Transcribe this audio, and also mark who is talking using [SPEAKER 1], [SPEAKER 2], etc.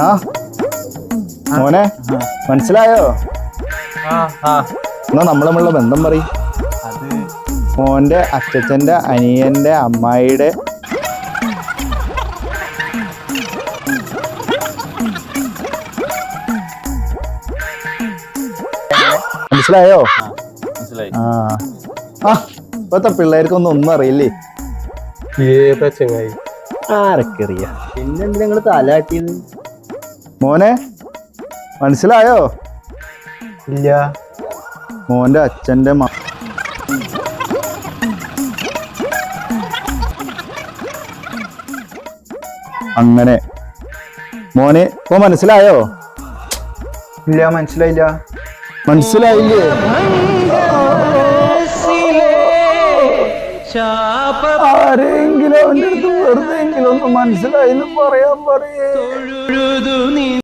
[SPEAKER 1] ആ മോനെ മനസ്സിലായോ? എന്നാ നമ്മളുള്ള ബന്ധം പറയും. മോന്റെ അച്ഛന്റെ അനിയന്റെ അമ്മായിയുടെ മനസ്സിലായോ? ആ ഇപ്പത്തെ പിള്ളേർക്കൊന്നും ഒന്നും അറിയില്ലേ.
[SPEAKER 2] ഏതാ ചങ്ങായി?
[SPEAKER 1] ആരൊക്കെ അറിയാ? പിന്നെ എന്തിനാ നിങ്ങള് തലാട്ടിയത്? മോനെ മനസ്സിലായോ?
[SPEAKER 2] ഇല്ല.
[SPEAKER 1] മോന്റെ അച്ഛന്റെ അങ്ങനെ മോനെ ഇപ്പൊ മനസ്സിലായോ?
[SPEAKER 2] ഇല്ല, മനസ്സിലായില്ല.
[SPEAKER 1] മനസ്സിലായില്ലേ? ആരെങ്കിലും അവന്റെ അടുത്ത് വെറുതെ എങ്കിലും ഒന്ന് മനസ്സിലായി എന്ന് പറയാൻ പറയേ.